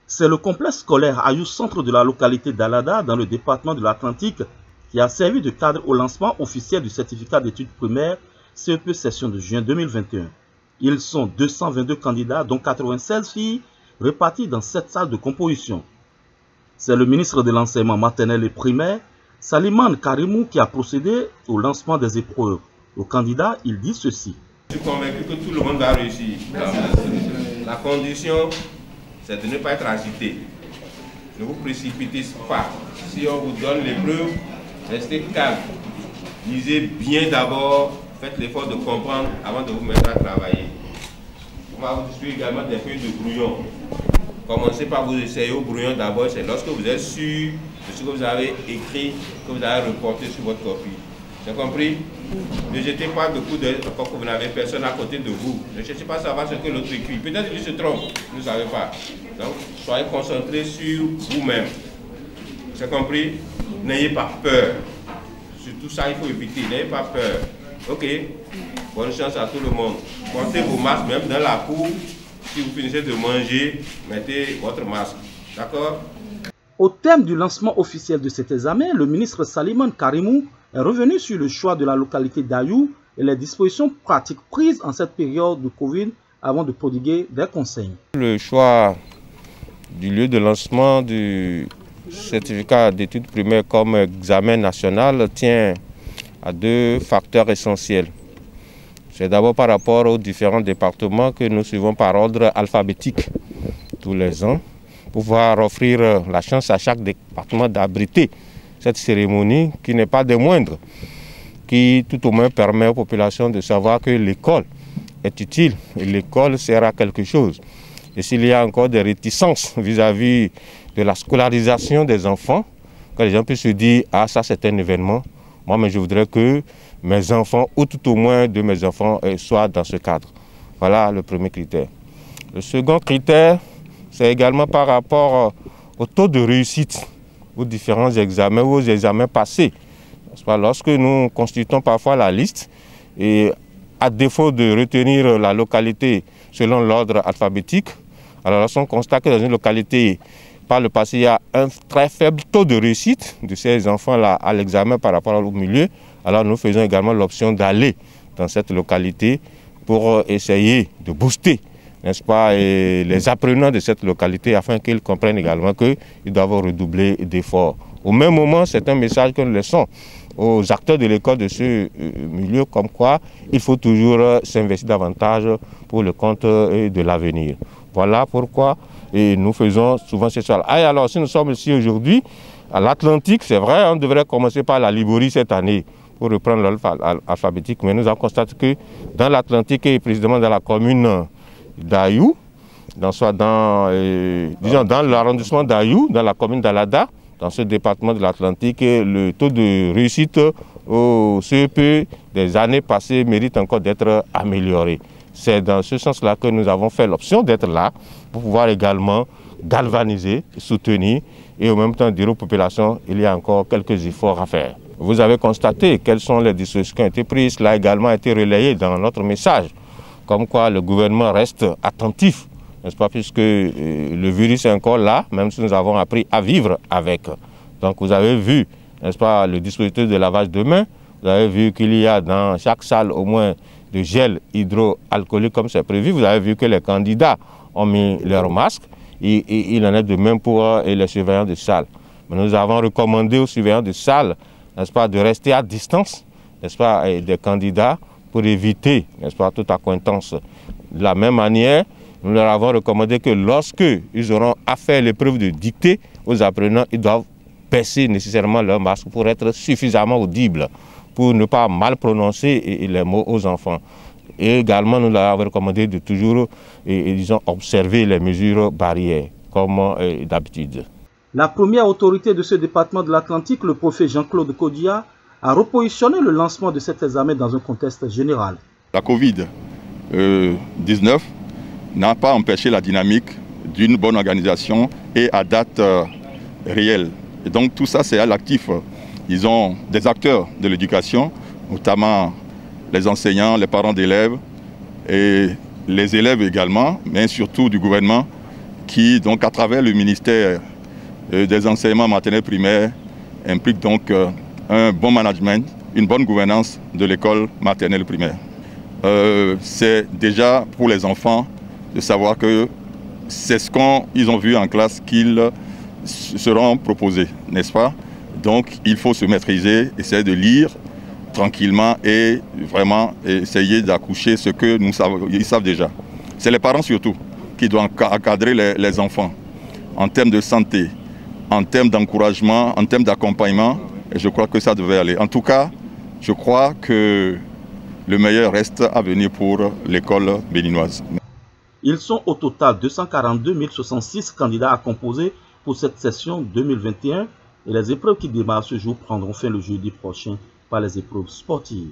C'est le complexe scolaire Ayou Centre de la localité d'Alada, dans le département de l'Atlantique, qui a servi de cadre au lancement officiel du certificat d'études primaires CEP session de juin 2021. Ils sont 222 candidats, dont 96 filles, répartis dans 7 salles de composition. C'est le ministre de l'enseignement maternel et primaire, Salimane Karimou, qui a procédé au lancement des épreuves. Aux candidats, il dit ceci. Je suis convaincu que tout le monde va réussir. La condition, c'est de ne pas être agité. Ne vous précipitez pas. Si on vous donne l'épreuve, restez calme. Lisez bien d'abord, faites l'effort de comprendre avant de vous mettre à travailler. On va vous distribuer également des feuilles de brouillon. Commencez par vous essayer au brouillon d'abord, c'est lorsque vous êtes sûr de ce que vous avez écrit, que vous allez reporter sur votre copie. Vous avez compris? Ne jetez pas de coups d'œil encore que vous n'avez personne à côté de vous. Ne cherchez pas à savoir ce que l'autre écrit. Peut-être qu'il se trompe, vous ne savez pas. Donc, soyez concentrés sur vous-même. Vous avez compris? N'ayez pas peur. Surtout ça, il faut éviter. N'ayez pas peur. Ok? Bonne chance à tout le monde. Portez vos masques, même dans la cour. Si vous finissez de manger, mettez votre masque. D'accord? Au terme du lancement officiel de cet examen, le ministre Salimane Karimou est revenu sur le choix de la localité d'Ayou et les dispositions pratiques prises en cette période de Covid avant de prodiguer des conseils. Le choix du lieu de lancement du certificat d'études primaires comme examen national tient à deux facteurs essentiels. C'est d'abord par rapport aux différents départements que nous suivons par ordre alphabétique tous les ans, pour pouvoir offrir la chance à chaque département d'abriter cette cérémonie qui n'est pas des moindres, qui tout au moins permet aux populations de savoir que l'école est utile et l'école sert à quelque chose. Et s'il y a encore des réticences vis-à-vis de la scolarisation des enfants, que les gens puissent se dire « Ah, ça c'est un événement », moi mais je voudrais que mes enfants, ou tout au moins de mes enfants, soient dans ce cadre. Voilà le premier critère. Le second critère, c'est également par rapport au taux de réussite aux différents examens ou aux examens passés. Lorsque nous constituons parfois la liste, et à défaut de retenir la localité selon l'ordre alphabétique, alors lorsqu'on constate que dans une localité, par le passé, il y a un très faible taux de réussite de ces enfants-là à l'examen par rapport au milieu, alors nous faisons également l'option d'aller dans cette localité pour essayer de booster, n'est-ce pas, et les apprenants de cette localité afin qu'ils comprennent également qu'ils doivent redoubler d'efforts. Au même moment, c'est un message que nous laissons aux acteurs de l'école de ce milieu, comme quoi il faut toujours s'investir davantage pour le compte de l'avenir. Voilà pourquoi nous faisons souvent ce soir. Ah, alors, si nous sommes ici aujourd'hui, à l'Atlantique, c'est vrai, on devrait commencer par la Liborie cette année pour reprendre l'alphabétique, mais nous avons constaté que dans l'Atlantique et précisément dans la commune d'Ayou, dans l'arrondissement d'Ayou, dans la commune d'Alada, dans ce département de l'Atlantique, le taux de réussite au CEP des années passées mérite encore d'être amélioré. C'est dans ce sens-là que nous avons fait l'option d'être là pour pouvoir également galvaniser, soutenir et en même temps dire aux populations qu'il y a encore quelques efforts à faire. Vous avez constaté quelles sont les dispositions qui ont été prises. Cela a également été relayé dans notre message, comme quoi le gouvernement reste attentif, n'est-ce pas, puisque le virus est encore là, même si nous avons appris à vivre avec. Donc vous avez vu, n'est-ce pas, le dispositif de lavage de mains, vous avez vu qu'il y a dans chaque salle au moins de gel hydroalcoolique comme c'est prévu, vous avez vu que les candidats ont mis leurs masques, et il en est de même pour les surveillants de salle. Mais nous avons recommandé aux surveillants de salle, n'est-ce pas, de rester à distance, n'est-ce pas, des candidats pour éviter, n'est-ce pas, toute accointance. De la même manière, nous leur avons recommandé que lorsque ils auront à faire l'épreuve de dictée aux apprenants, ils doivent baisser nécessairement leur masque pour être suffisamment audibles, pour ne pas mal prononcer les mots aux enfants. Et également, nous leur avons recommandé de toujours, disons, observer les mesures barrières, comme d'habitude. La première autorité de ce département de l'Atlantique, le préfet Jean-Claude Kodia, a repositionné le lancement de cet examen dans un contexte général. La Covid-19 n'a pas empêché la dynamique d'une bonne organisation et à date réelle. Et donc tout ça, c'est à l'actif. Ils ont des acteurs de l'éducation, notamment les enseignants, les parents d'élèves et les élèves également, mais surtout du gouvernement, qui, donc, à travers le ministère des enseignements maternels primaires, implique donc un bon management, une bonne gouvernance de l'école maternelle primaire. C'est déjà pour les enfants de savoir que c'est ce qu'ils ont vu en classe qu'ils seront proposés, n'est-ce pas? Donc il faut se maîtriser, essayer de lire tranquillement et vraiment essayer d'accoucher ce que ils savent déjà. C'est les parents surtout qui doivent encadrer les enfants en termes de santé, en termes d'encouragement, en termes d'accompagnement. Et je crois que ça devait aller. En tout cas, je crois que le meilleur reste à venir pour l'école béninoise. Ils sont au total 242 066 candidats à composer pour cette session 2021 et les épreuves qui démarrent ce jour prendront fin le jeudi prochain par les épreuves sportives.